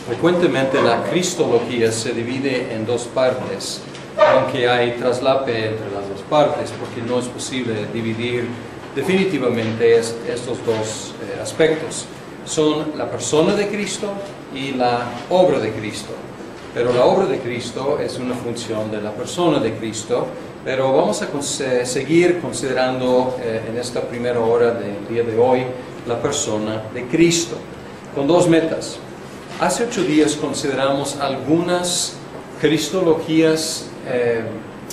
Frecuentemente la cristología se divide en dos partes, aunque hay traslape entre las dos partes, porque no es posible dividir definitivamente estos dos aspectos. Son la persona de Cristo y la obra de Cristo. Pero la obra de Cristo es una función de la persona de Cristo, pero vamos a seguir considerando en esta primera hora del día de hoy la persona de Cristo, con dos metas. Hace 8 días consideramos algunas cristologías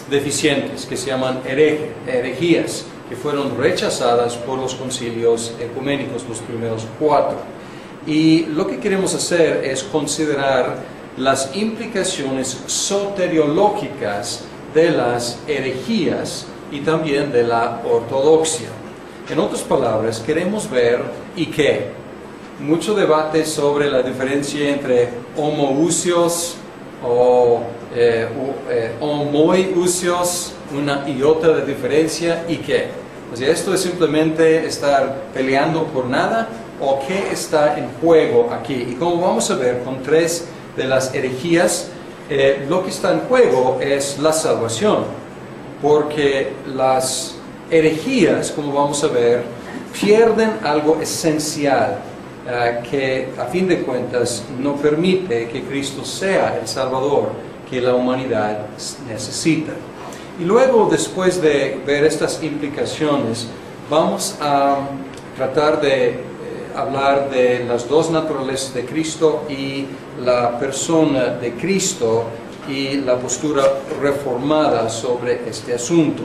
deficientes, que se llaman herejías, que fueron rechazadas por los concilios ecuménicos, los primeros 4. Y lo que queremos hacer es considerar las implicaciones soteriológicas de las herejías y también de la ortodoxia. En otras palabras, queremos ver ¿y qué? Mucho debate sobre la diferencia entre homoousios o homoiousios, una iota de diferencia, ¿y qué? O sea, esto es simplemente estar peleando por nada, o qué está en juego aquí. Y como vamos a ver con 3 de las herejías, lo que está en juego es la salvación, porque las herejías, como vamos a ver, pierden algo esencial, que a fin de cuentas no permite que Cristo sea el Salvador que la humanidad necesita. Y luego, después de ver estas implicaciones, vamos a tratar de hablar de las dos naturalezas de Cristo y la persona de Cristo y la postura reformada sobre este asunto.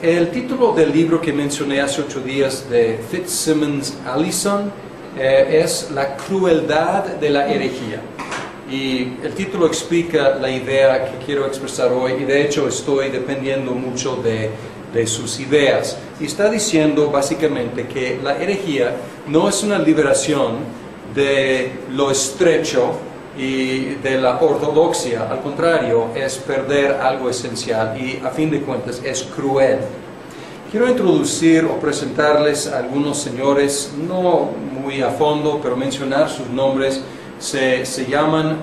El título del libro que mencioné hace 8 días de Fitzsimmons Allison es La crueldad de la herejía. Y el título explica la idea que quiero expresar hoy, y de hecho estoy dependiendo mucho de sus ideas. Y está diciendo básicamente que la herejía no es una liberación de lo estrecho y de la ortodoxia, al contrario, es perder algo esencial y a fin de cuentas es cruel. Quiero introducir o presentarles a algunos señores, no muy a fondo, pero mencionar sus nombres. Se llaman,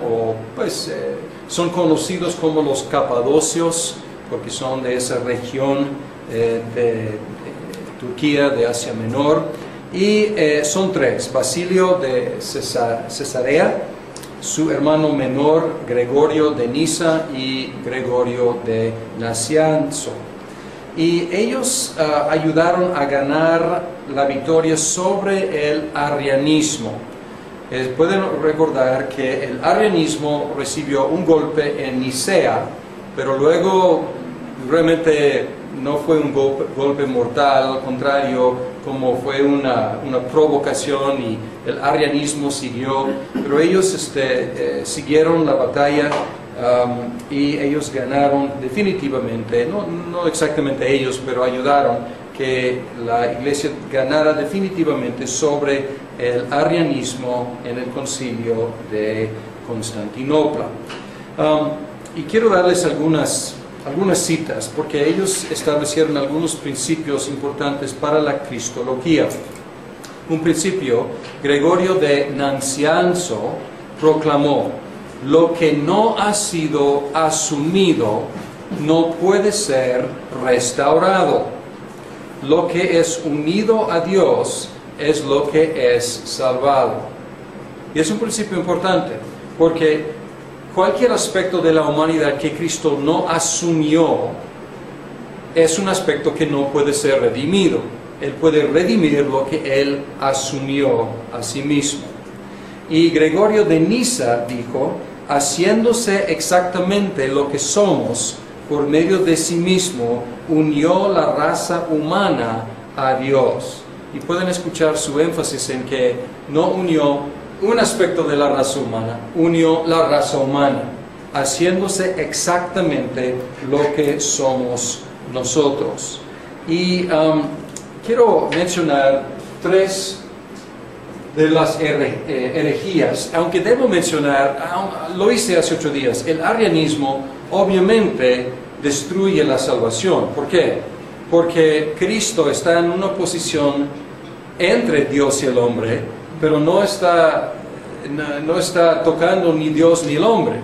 son conocidos como los capadocios, porque son de esa región de Turquía, de Asia Menor, y son 3, Basilio de Cesarea, su hermano menor Gregorio de Nisa y Gregorio de Nacianzo. Y ellos ayudaron a ganar la victoria sobre el arrianismo. Pueden recordar que el arrianismo recibió un golpe en Nicea, pero luego realmente no fue un golpe mortal, al contrario, como fue una provocación, y el arrianismo siguió, pero ellos siguieron la batalla y ellos ganaron definitivamente, no exactamente ellos, pero ayudaron que la iglesia ganara definitivamente sobre el arrianismo en el concilio de Constantinopla. Y quiero darles algunas citas, porque ellos establecieron algunos principios importantes para la cristología. Un principio, Gregorio de Nacianzo proclamó: lo que no ha sido asumido no puede ser restaurado. Lo que es unido a Dios es lo que es salvado. Y es un principio importante, porque cualquier aspecto de la humanidad que Cristo no asumió es un aspecto que no puede ser redimido. Él puede redimir lo que Él asumió a sí mismo. Y Gregorio de Nisa dijo: haciéndose exactamente lo que somos, por medio de sí mismo, unió la raza humana a Dios. Y pueden escuchar su énfasis en que no unió un aspecto de la raza humana, unió la raza humana, haciéndose exactamente lo que somos nosotros. Y quiero mencionar 3 de las herejías, aunque debo mencionar, lo hice hace 8 días, el arrianismo obviamente destruye la salvación. ¿Por qué? Porque Cristo está en una posición entre Dios y el hombre, pero no está no está tocando ni Dios ni el hombre,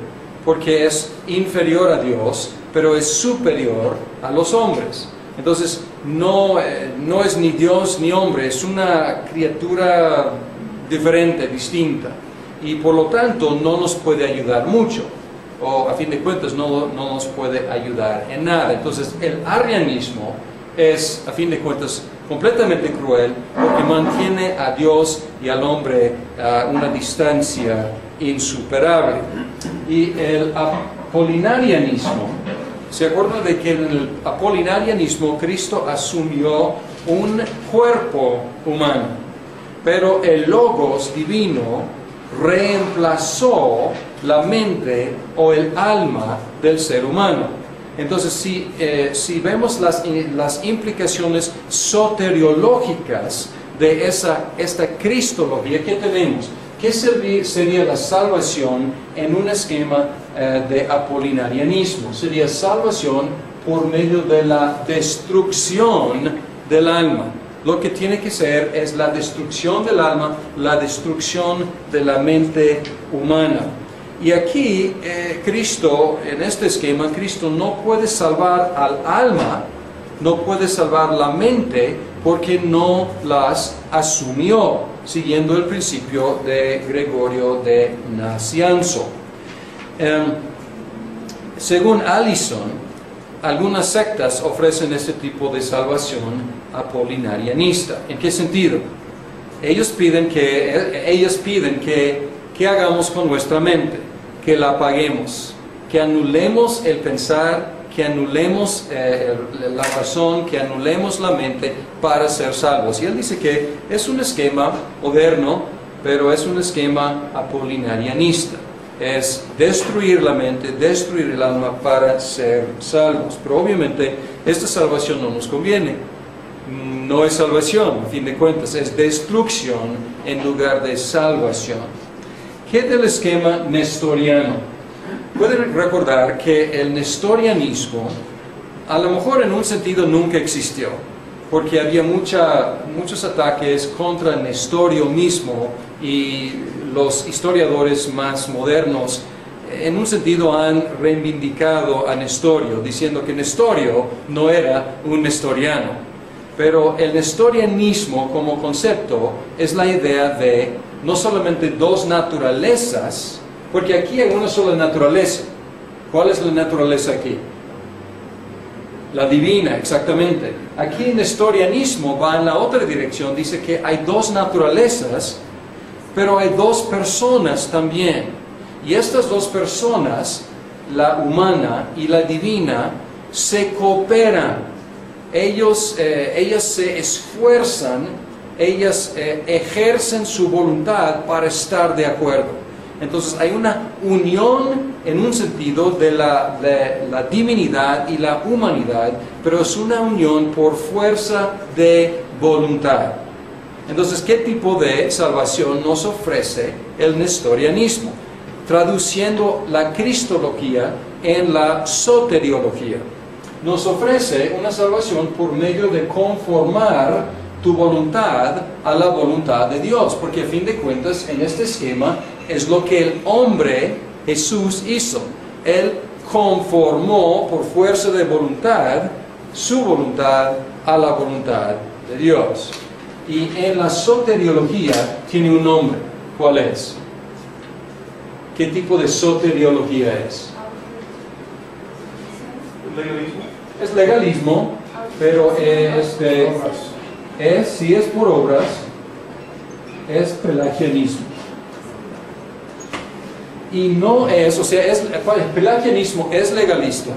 porque es inferior a Dios, pero es superior a los hombres. Entonces, no es ni Dios ni hombre, es una criatura diferente, distinta, y por lo tanto no nos puede ayudar mucho, o a fin de cuentas no nos puede ayudar en nada. Entonces, el arrianismo es, a fin de cuentas, completamente cruel, porque mantiene a Dios y al hombre a una distancia insuperable. Y el apolinarianismo, ¿se acuerdan de que en el apolinarianismo Cristo asumió un cuerpo humano, pero el Logos divino reemplazó la mente o el alma del ser humano? Entonces, si vemos las implicaciones soteriológicas de esta cristología, ¿qué tenemos? ¿Qué sería la salvación en un esquema de apolinarianismo? Sería salvación por medio de la destrucción del alma. Lo que tiene que ser es la destrucción del alma, la destrucción de la mente humana. Y aquí Cristo, en este esquema, Cristo no puede salvar al alma, no puede salvar la mente, porque no las asumió, siguiendo el principio de Gregorio de Nacianzo. Según Allison, algunas sectas ofrecen este tipo de salvación apolinarianista. ¿En qué sentido? Ellas piden que hagamos con nuestra mente, que la apaguemos, que anulemos el pensar, que anulemos la razón, que anulemos la mente para ser salvos. Y él dice que es un esquema moderno, pero es un esquema apolinarianista. Es destruir la mente, destruir el alma para ser salvos. Pero obviamente esta salvación no nos conviene. No es salvación, a fin de cuentas, es destrucción en lugar de salvación. ¿Qué del esquema nestoriano? Pueden recordar que el nestorianismo, a lo mejor en un sentido nunca existió, porque había muchos ataques contra Nestorio mismo, y los historiadores más modernos en un sentido han reivindicado a Nestorio, diciendo que Nestorio no era un nestoriano. Pero el nestorianismo como concepto es la idea de no solamente dos naturalezas, porque aquí hay una sola naturaleza. ¿Cuál es la naturaleza aquí? La divina, exactamente. Aquí el nestorianismo va en la otra dirección, dice que hay dos naturalezas, pero hay dos personas también. Y estas dos personas, la humana y la divina, se cooperan. Ellas se esfuerzan, ellas ejercen su voluntad para estar de acuerdo. Entonces hay una unión en un sentido de la divinidad y la humanidad, pero es una unión por fuerza de voluntad. Entonces, ¿qué tipo de salvación nos ofrece el nestorianismo? Traduciendo la cristología en la soteriología. Nos ofrece una salvación por medio de conformar tu voluntad a la voluntad de Dios, porque a fin de cuentas en este esquema es lo que el hombre Jesús hizo. Él conformó por fuerza de voluntad su voluntad a la voluntad de Dios. Y en la soteriología tiene un nombre. ¿Cuál es? ¿Qué tipo de soteriología es? ¿Legalismo? Es legalismo, pero si es por obras, es pelagianismo. Y no es, o sea, el pelagianismo es legalista,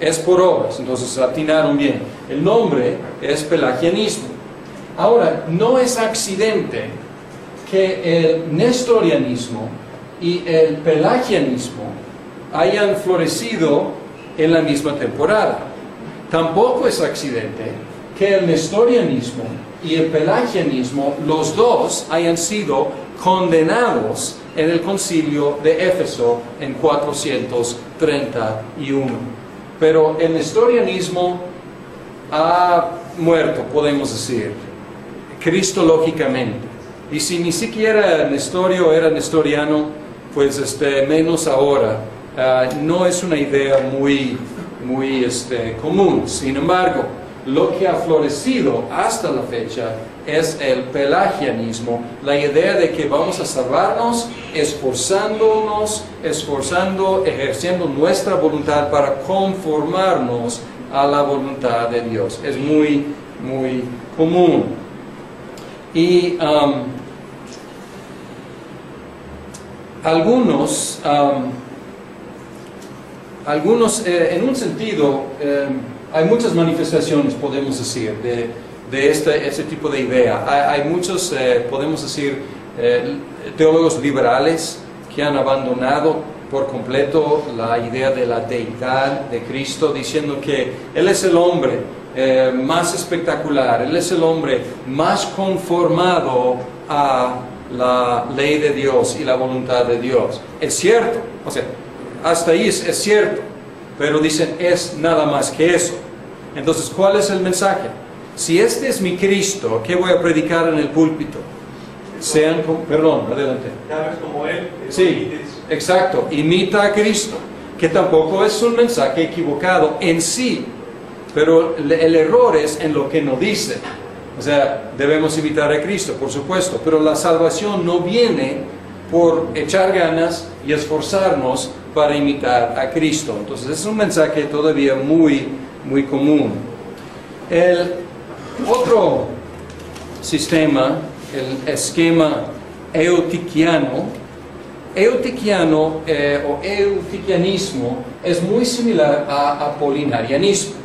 es por obras, entonces atinaron bien. El nombre es pelagianismo. Ahora, no es accidente que el nestorianismo y el pelagianismo hayan florecido en la misma temporada. Tampoco es accidente que el nestorianismo y el pelagianismo, los dos, hayan sido condenados en el concilio de Éfeso en 431. Pero el nestorianismo ha muerto, podemos decir, cristológicamente. Y si ni siquiera Nestorio era nestoriano, pues menos ahora. No es una idea muy común. Sin embargo, lo que ha florecido hasta la fecha es el pelagianismo, la idea de que vamos a salvarnos ejerciendo nuestra voluntad para conformarnos a la voluntad de Dios. Es muy, muy común. Y algunos en un sentido, hay muchas manifestaciones, podemos decir, de este tipo de idea. Hay muchos, podemos decir, teólogos liberales que han abandonado por completo la idea de la deidad de Cristo, diciendo que Él es el hombre más espectacular, Él es el hombre más conformado a la ley de Dios y la voluntad de Dios. Es cierto, o sea, hasta ahí es cierto, pero dicen es nada más que eso. Entonces, ¿cuál es el mensaje? Si este es mi Cristo, ¿qué voy a predicar en el púlpito? Perdón, adelante. Ya como Él. Sí, exacto, imita a Cristo, que tampoco es un mensaje equivocado en sí, pero el error es en lo que no dice. O sea, debemos imitar a Cristo, por supuesto, pero la salvación no viene por echar ganas y esforzarnos para imitar a Cristo. Entonces es un mensaje todavía muy, muy común. El otro sistema, el esquema eutiquiano o eutiquianismo es muy similar a apolinarianismo.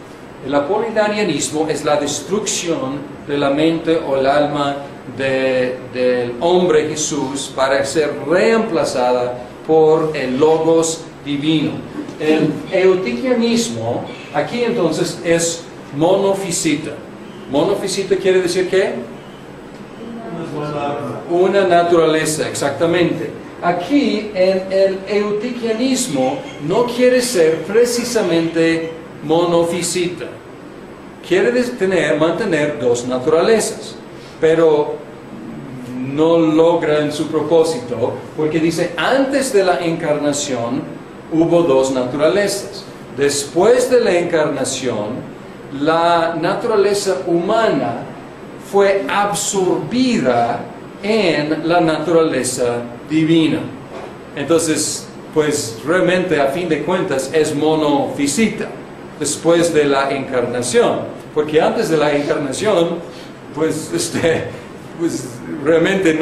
El apolinarianismo es la destrucción de la mente o el alma del hombre Jesús para ser reemplazada por el Logos divino. El eutiquianismo aquí entonces es monofisita. Monofisita quiere decir ¿qué? Una naturaleza, exactamente. Aquí en el eutiquianismo no quiere ser precisamente monofisita. Quiere mantener dos naturalezas, pero no logran su propósito, porque dice, antes de la encarnación hubo dos naturalezas. Después de la encarnación, la naturaleza humana fue absorbida en la naturaleza divina. Entonces, pues realmente a fin de cuentas es monofisita después de la encarnación, porque antes de la encarnación, pues realmente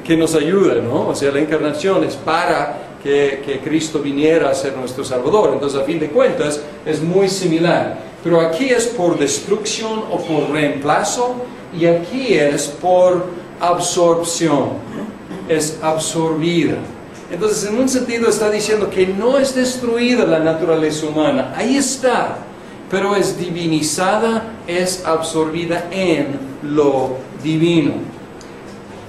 que nos ayuda, ¿no? O sea, la encarnación es para que Cristo viniera a ser nuestro Salvador. Entonces, a fin de cuentas, es muy similar. Pero aquí es por destrucción o por reemplazo, y aquí es por absorción. Es absorbida. Entonces, en un sentido está diciendo que no es destruida la naturaleza humana. Ahí está. Pero es divinizada, es absorbida en lo divino.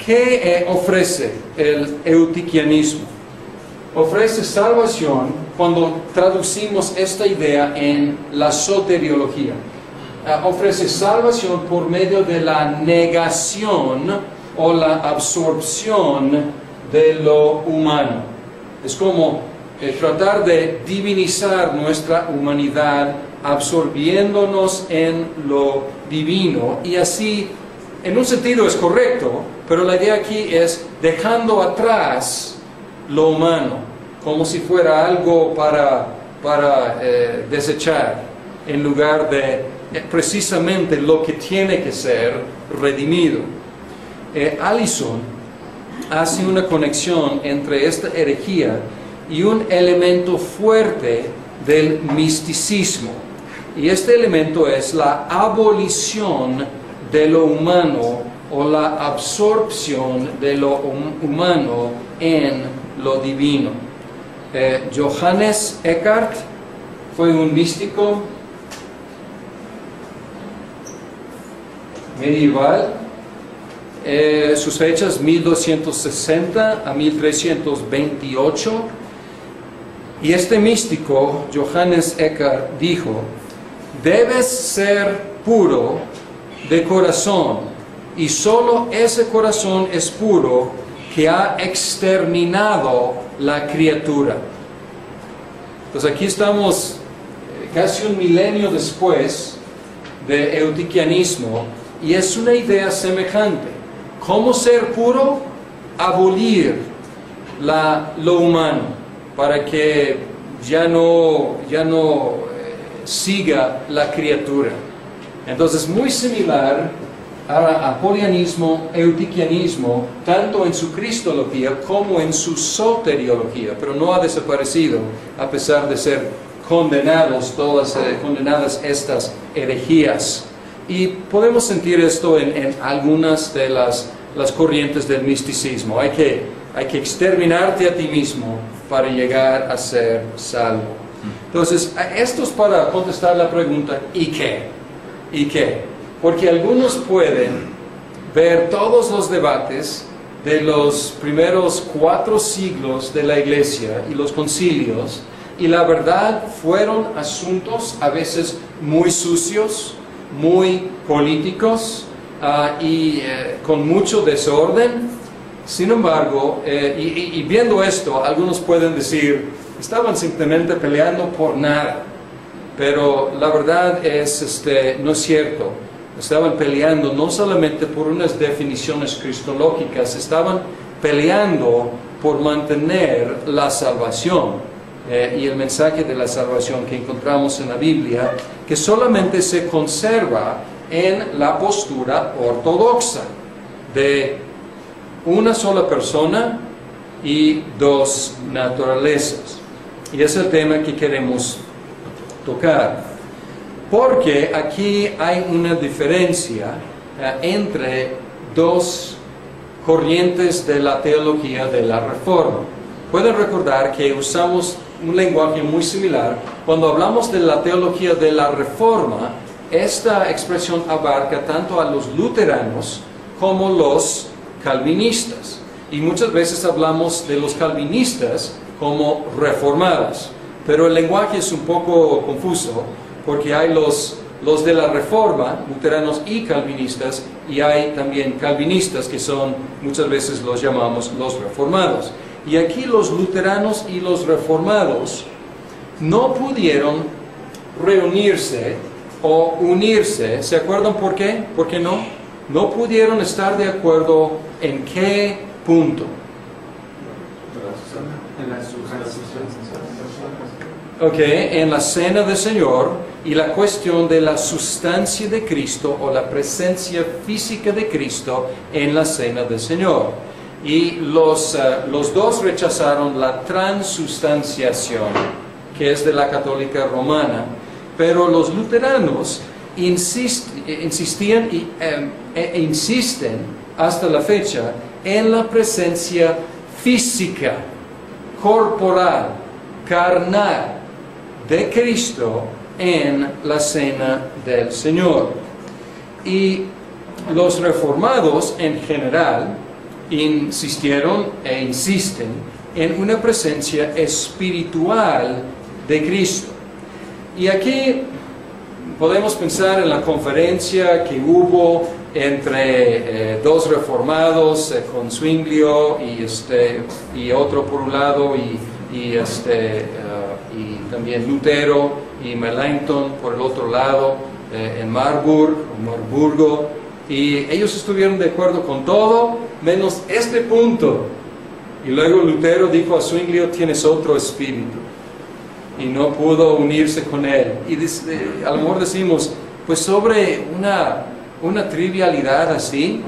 ¿Qué ofrece el eutiquianismo? Ofrece salvación cuando traducimos esta idea en la soteriología. Ofrece salvación por medio de la negación o la absorción de lo humano. Es como tratar de divinizar nuestra humanidad absorbiéndonos en lo divino, y así en un sentido es correcto, pero la idea aquí es dejando atrás lo humano como si fuera algo para desechar, en lugar de precisamente lo que tiene que ser redimido. Allison hace una conexión entre esta herejía y un elemento fuerte del misticismo, y este elemento es la abolición de lo humano o la absorción de lo humano en lo divino. Johannes Eckhart fue un místico medieval, sus fechas 1260 a 1328, y este místico, Johannes Eckhart, dijo: debes ser puro de corazón y solo ese corazón es puro que ha exterminado la criatura. Entonces aquí estamos casi un milenio después del eutiquianismo y es una idea semejante. ¿Cómo ser puro? Abolir lo humano para que ya no siga la criatura. Entonces, muy similar a apolianismo, eutiquianismo, tanto en su cristología como en su soteriología, pero no ha desaparecido a pesar de ser condenadas estas herejías. Y podemos sentir esto en algunas de las corrientes del misticismo. Hay que exterminarte a ti mismo para llegar a ser salvo. Entonces, esto es para contestar la pregunta, ¿y qué? ¿Y qué? Porque algunos pueden ver todos los debates de los primeros 4 siglos de la Iglesia y los concilios, y la verdad fueron asuntos a veces muy sucios, muy políticos y con mucho desorden. Sin embargo, y viendo esto, algunos pueden decir, estaban simplemente peleando por nada, pero la verdad es, no es cierto. Estaban peleando no solamente por unas definiciones cristológicas, estaban peleando por mantener la salvación y el mensaje de la salvación que encontramos en la Biblia, que solamente se conserva en la postura ortodoxa de una sola persona y 2 naturalezas. Y es el tema que queremos tocar. Porque aquí hay una diferencia entre 2 corrientes de la teología de la Reforma. Pueden recordar que usamos un lenguaje muy similar. Cuando hablamos de la teología de la Reforma, esta expresión abarca tanto a los luteranos como los calvinistas. Y muchas veces hablamos de los calvinistas como reformados. Pero el lenguaje es un poco confuso, porque hay los de la Reforma, luteranos y calvinistas, y hay también calvinistas que son, muchas veces los llamamos los reformados. Y aquí los luteranos y los reformados no pudieron reunirse o unirse. ¿Se acuerdan por qué? ¿Por qué no? No pudieron estar de acuerdo en qué punto. En la cena del Señor y la cuestión de la sustancia de Cristo o la presencia física de Cristo en la cena del Señor. Y los 2 rechazaron la transustanciación, que es de la católica romana, pero los luteranos insistían e insisten hasta la fecha en la presencia física, corporal, carnal de Cristo en la cena del Señor. Y los reformados en general insistieron e insisten en una presencia espiritual de Cristo. Y aquí podemos pensar en la conferencia que hubo entre 2 reformados, con Zwinglio y otro por un lado, y también Lutero y Melanchthon por el otro lado, en Marburgo, y ellos estuvieron de acuerdo con todo, menos este punto. Y luego Lutero dijo a Zwinglio, tienes otro espíritu, y no pudo unirse con él. Y a lo mejor decimos, pues sobre una trivialidad así.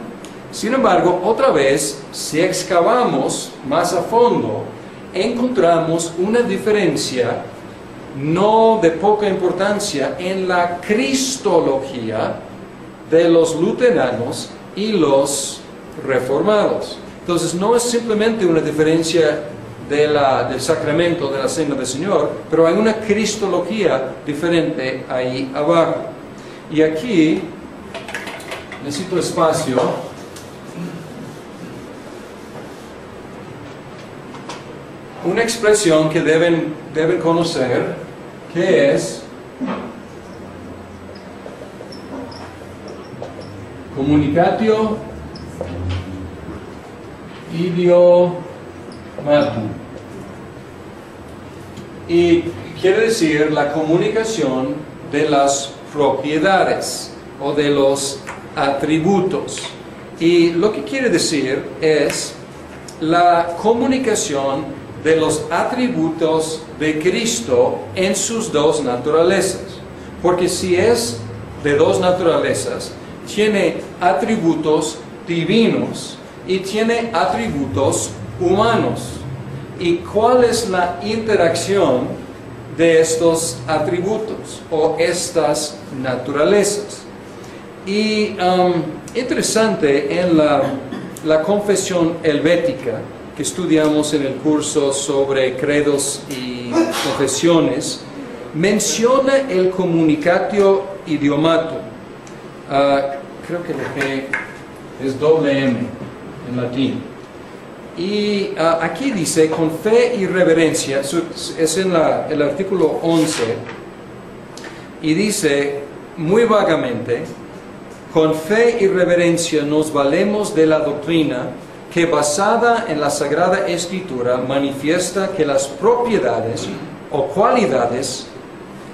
Sin embargo, otra vez, si excavamos más a fondo, encontramos una diferencia no de poca importancia en la cristología de los luteranos y los reformados. Entonces no es simplemente una diferencia del sacramento de la cena del Señor, pero hay una cristología diferente ahí abajo. Y aquí necesito espacio. Una expresión que deben conocer, que es Comunicatio idiomatum. Y quiere decir la comunicación de las propiedades o de los atributos. Y lo que quiere decir es la comunicación de los atributos de Cristo en sus dos naturalezas. Porque si es de dos naturalezas, tiene atributos divinos y tiene atributos humanos. ¿Y cuál es la interacción de estos atributos o estas naturalezas? Y interesante, en la confesión helvética que estudiamos en el curso sobre credos y confesiones, menciona el comunicatio idiomatum. Creo que dejé, es doble M en latín. Y aquí dice, con fe y reverencia, es en el artículo 11, y dice muy vagamente, con fe y reverencia nos valemos de la doctrina que basada en la Sagrada Escritura manifiesta que las propiedades o cualidades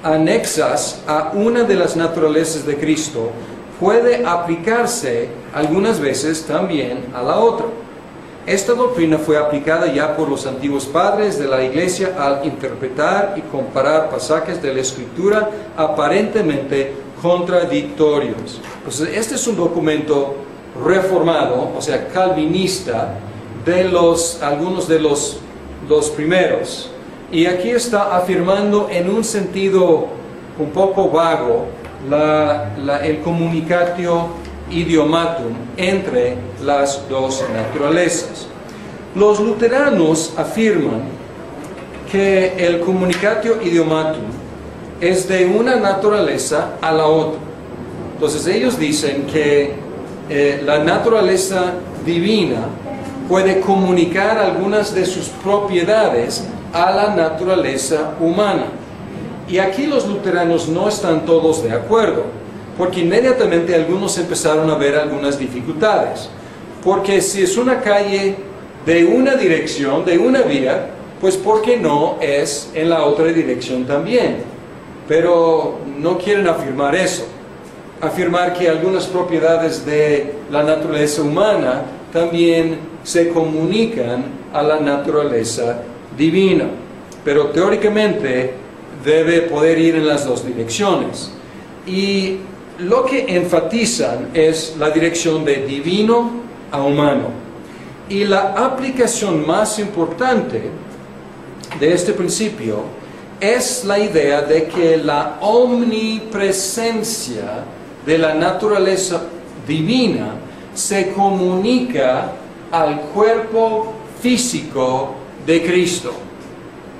anexas a una de las naturalezas de Cristo puede aplicarse algunas veces también a la otra. Esta doctrina fue aplicada ya por los antiguos padres de la Iglesia al interpretar y comparar pasajes de la Escritura aparentemente contradictorios. Entonces, este es un documento reformado, o sea, calvinista, de algunos de los primeros. Y aquí está afirmando en un sentido un poco vago el comunicatio idiomatum entre las dos naturalezas. Los luteranos afirman que el comunicatio idiomatum es de una naturaleza a la otra. Entonces ellos dicen que la naturaleza divina puede comunicar algunas de sus propiedades a la naturaleza humana. Y aquí los luteranos no están todos de acuerdo, porque inmediatamente algunos empezaron a ver algunas dificultades. Porque si es una calle de una dirección, de una vía, pues ¿por qué no es en la otra dirección también? Pero no quieren afirmar eso. Afirmar que algunas propiedades de la naturaleza humana también se comunican a la naturaleza divina. Pero teóricamente debe poder ir en las dos direcciones. Y lo que enfatizan es la dirección de divino a humano. Y la aplicación más importante de este principio es la idea de que la omnipresencia de la naturaleza divina se comunica al cuerpo físico de Cristo.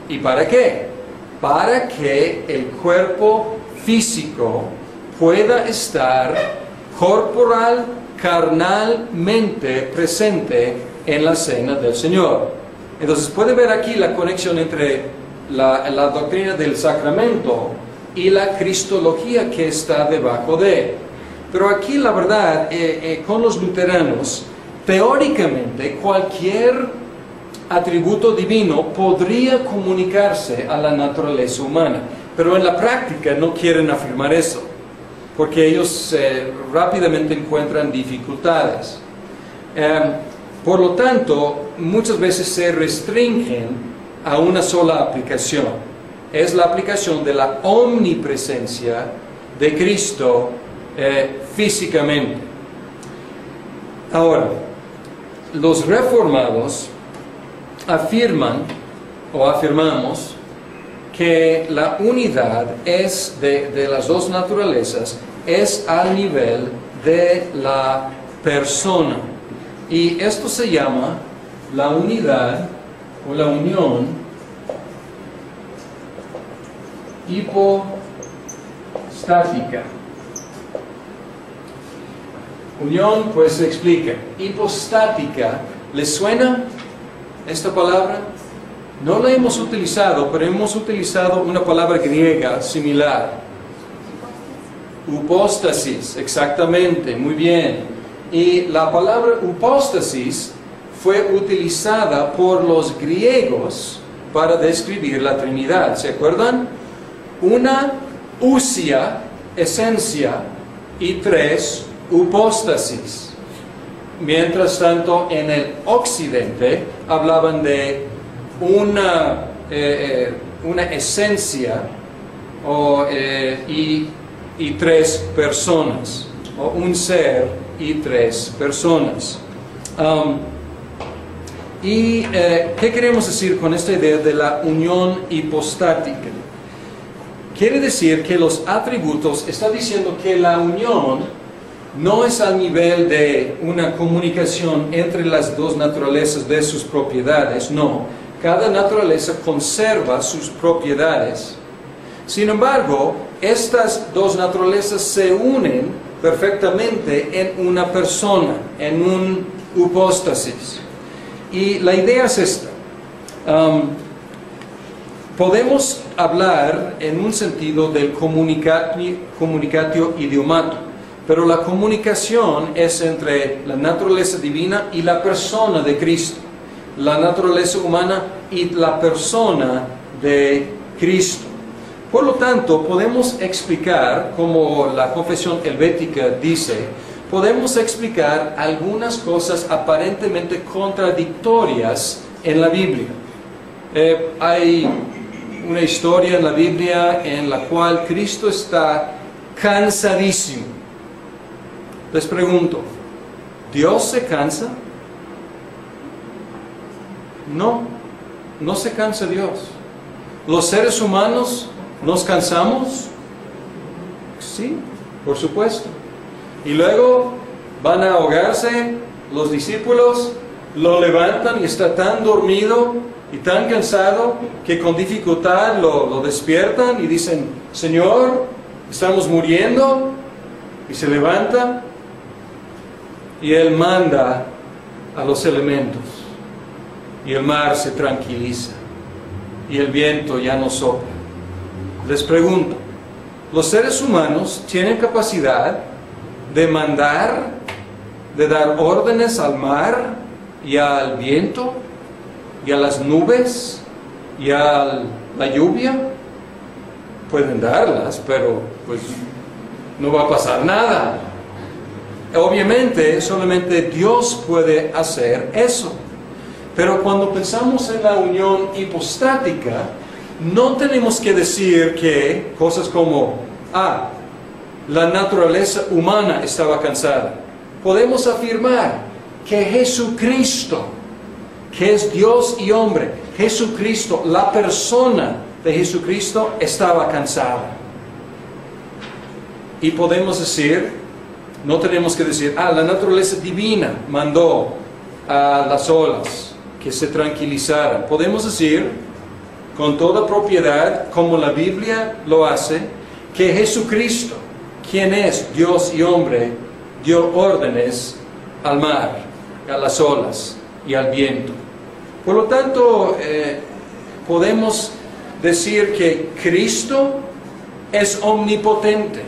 ¿Y para qué? Para que el cuerpo físico pueda estar corporal, carnalmente presente en la cena del Señor. Entonces puede ver aquí la conexión entre la doctrina del sacramento y la cristología que está debajo de él. Pero aquí la verdad, con los luteranos, teóricamente cualquier atributo divino podría comunicarse a la naturaleza humana, pero en la práctica no quieren afirmar eso, porque ellos rápidamente encuentran dificultades. Por lo tanto, muchas veces se restringen a una sola aplicación. Es la aplicación de la omnipresencia de Cristo físicamente. Ahora, los reformados afirmamos que la unidad es de las dos naturalezas es al nivel de la persona. Y esto se llama la unidad o la unión hipostática. Unión, pues se explica. Hipostática, ¿les suena esta palabra? No la hemos utilizado, pero hemos utilizado una palabra griega similar. Hipóstasis, exactamente, muy bien. Y la palabra hipóstasis fue utilizada por los griegos para describir la Trinidad. ¿Se acuerdan? Una ousia, esencia, y 3 hipóstasis. Mientras tanto, en el occidente hablaban de una esencia y 3 personas, o un ser y 3 personas. ¿Qué queremos decir con esta idea de la unión hipostática? Quiere decir que los atributos, está diciendo que la unión no es al nivel de una comunicación entre las dos naturalezas de sus propiedades, no. Cada naturaleza conserva sus propiedades. Sin embargo, estas dos naturalezas se unen perfectamente en una persona, en un hipóstasis. Y la idea es esta. Podemos hablar en un sentido del comunicatio idiomatum, pero la comunicación es entre la naturaleza divina y la persona de Cristo, la naturaleza humana y la persona de Cristo. Por lo tanto, podemos explicar, como la confesión helvética dice, podemos explicar algunas cosas aparentemente contradictorias en la Biblia. Hay una historia en la Biblia en la cual Cristo está cansadísimo. Les pregunto, ¿Dios se cansa? No, no se cansa Dios. ¿Los seres humanos nos cansamos? Sí, por supuesto. Y luego van a ahogarse los discípulos, lo levantan y está tan dormido y tan cansado que con dificultad lo despiertan y dicen, Señor, estamos muriendo. Y se levanta y Él manda a los elementos y el mar se tranquiliza y el viento ya no sopla. Les pregunto, ¿los seres humanos tienen capacidad de mandar, de dar órdenes al mar y al viento y a las nubes y a la lluvia? Pueden darlas, pero pues no va a pasar nada. Obviamente, solamente Dios puede hacer eso. Pero cuando pensamos en la unión hipostática, no tenemos que decir que cosas como, la naturaleza humana estaba cansada. Podemos afirmar que Jesucristo, que es Dios y hombre, Jesucristo, la persona de Jesucristo, estaba cansada. Y podemos decir, no tenemos que decir, la naturaleza divina mandó a las olas que se tranquilizaran. Podemos decir, con toda propiedad, como la Biblia lo hace, que Jesucristo, quien es Dios y hombre, dio órdenes al mar, a las olas y al viento. Por lo tanto, podemos decir que Cristo es omnipotente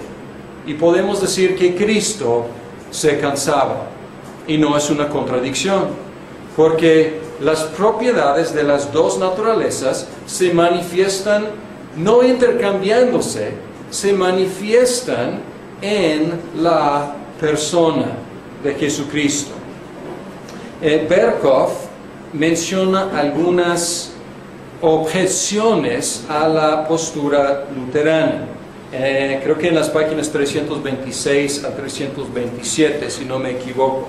y podemos decir que Cristo se cansaba, y no es una contradicción, porque las propiedades de las dos naturalezas se manifiestan no intercambiándose, se manifiestan en la persona de Jesucristo. Berkhoff menciona algunas objeciones a la postura luterana. Creo que en las páginas 326 a 327, si no me equivoco.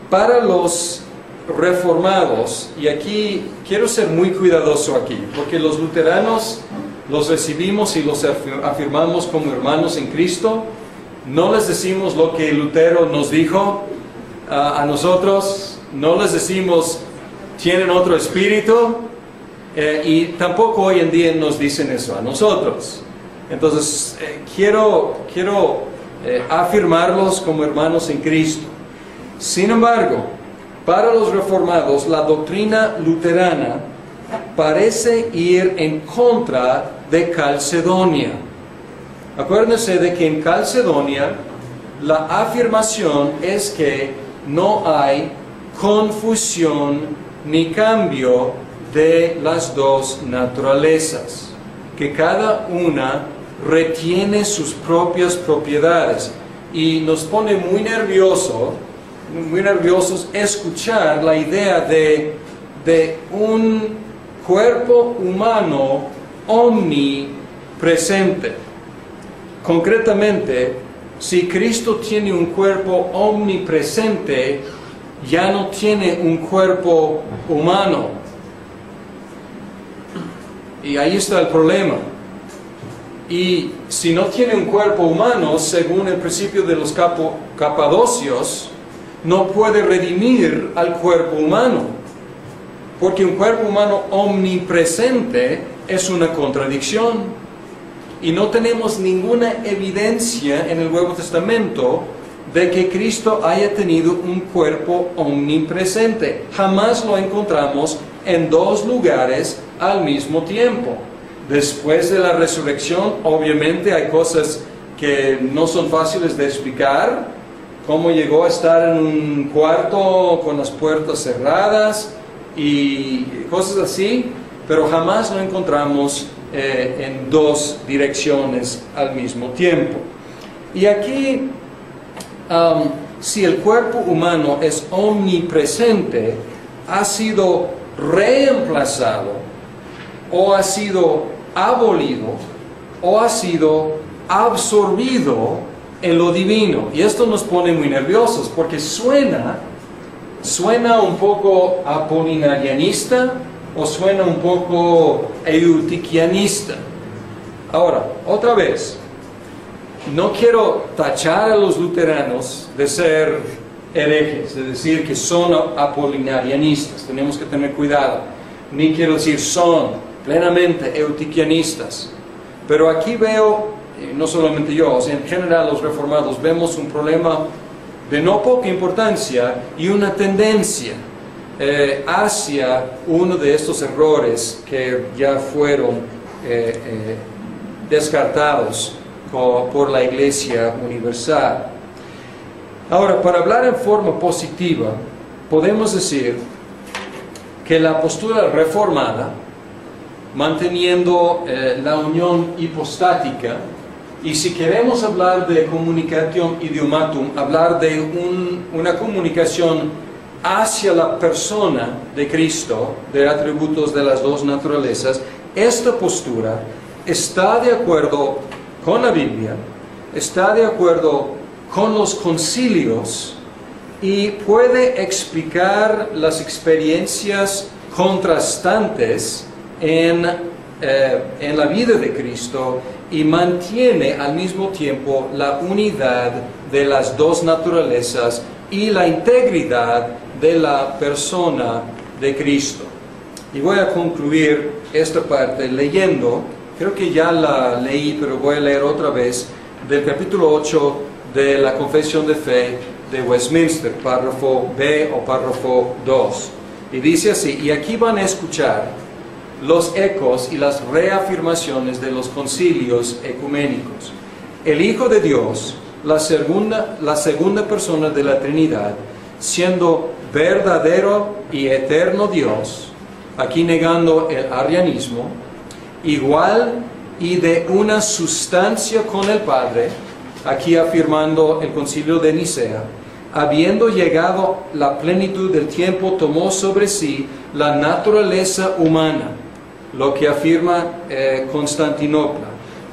Para los reformados, y aquí quiero ser muy cuidadoso aquí, porque los luteranos los recibimos y los afirmamos como hermanos en Cristo. No les decimos lo que Lutero nos dijo a nosotros, no les decimos tienen otro espíritu, y tampoco hoy en día nos dicen eso a nosotros. Entonces quiero afirmarlos como hermanos en Cristo. Sin embargo, para los reformados, la doctrina luterana parece ir en contra de Calcedonia. Acuérdense de que en Calcedonia la afirmación es que no hay confusión ni cambio de las dos naturalezas, que cada una retiene sus propias propiedades, y nos pone muy nerviosos escuchar la idea de un cuerpo humano omnipresente. Concretamente, si Cristo tiene un cuerpo omnipresente, ya no tiene un cuerpo humano. Y ahí está el problema. Y si no tiene un cuerpo humano, según el principio de los capadocios, no puede redimir al cuerpo humano. Porque un cuerpo humano omnipresente es una contradicción. Y no tenemos ninguna evidencia en el Nuevo Testamento de que Cristo haya tenido un cuerpo omnipresente. Jamás lo encontramos en dos lugares al mismo tiempo. Después de la resurrección, obviamente hay cosas que no son fáciles de explicar, cómo llegó a estar en un cuarto con las puertas cerradas y cosas así, pero jamás lo encontramos en dos direcciones al mismo tiempo. Y aquí, si el cuerpo humano es omnipresente, ha sido reemplazado, o ha sido abolido, o ha sido absorbido en lo divino. Y esto nos pone muy nerviosos, porque suena un poco apolinarianista, o suena un poco eutiquianista. Ahora, otra vez, no quiero tachar a los luteranos de ser herejes, de decir que son apolinarianistas, tenemos que tener cuidado. Ni quiero decir son plenamente eutiquianistas. Pero aquí veo, no solamente yo, en general los reformados, vemos un problema de no poca importancia y una tendencia hacia uno de estos errores que ya fueron descartados por la Iglesia Universal. Ahora, para hablar en forma positiva, podemos decir que la postura reformada, manteniendo la unión hipostática, y si queremos hablar de comunicación idiomatum, hablar de una comunicación hacia la persona de Cristo, de atributos de las dos naturalezas, esta postura está de acuerdo con la Biblia, está de acuerdo con los concilios y puede explicar las experiencias contrastantes en la vida de Cristo, y mantiene al mismo tiempo la unidad de las dos naturalezas y la integridad de la persona de Cristo. Y voy a concluir esta parte leyendo, creo que ya la leí, pero voy a leer otra vez, del capítulo 8 de la Confesión de Fe de Westminster, párrafo B o párrafo 2. Y dice así: y aquí van a escuchar los ecos y las reafirmaciones de los concilios ecuménicos. El Hijo de Dios, la segunda persona de la Trinidad, siendo verdadero y eterno Dios, aquí negando el arrianismo, igual y de una sustancia con el Padre, aquí afirmando el concilio de Nicea, habiendo llegado la plenitud del tiempo, tomó sobre sí la naturaleza humana, lo que afirma Constantinopla,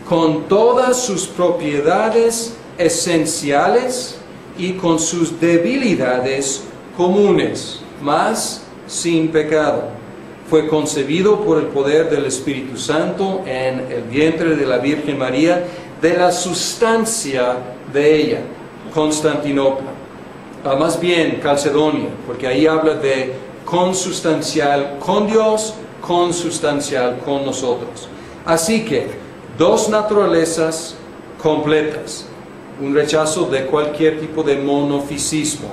con todas sus propiedades esenciales y con sus debilidades comunes, mas sin pecado. Fue concebido por el poder del Espíritu Santo en el vientre de la Virgen María, de la sustancia de ella, Constantinopla. Más bien Calcedonia, porque ahí habla de consustancial con Dios, consustancial con nosotros. Así que, dos naturalezas completas, un rechazo de cualquier tipo de monofisismo,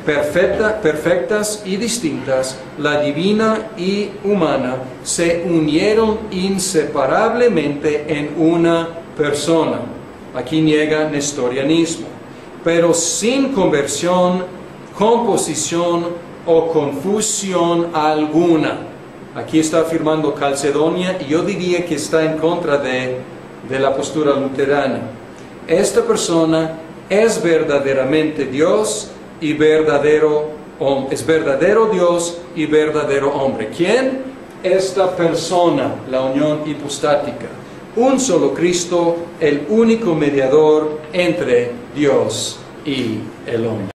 perfectas y distintas, la divina y humana se unieron inseparablemente en una persona. Aquí niega nestorianismo. Pero sin conversión, composición o confusión alguna. Aquí está afirmando Calcedonia y yo diría que está en contra de la postura luterana. Esta persona es verdaderamente Dios y es verdadero Dios y verdadero hombre. ¿Quién? Esta persona, la unión hipostática. Un solo Cristo, el único mediador entre Dios y el hombre.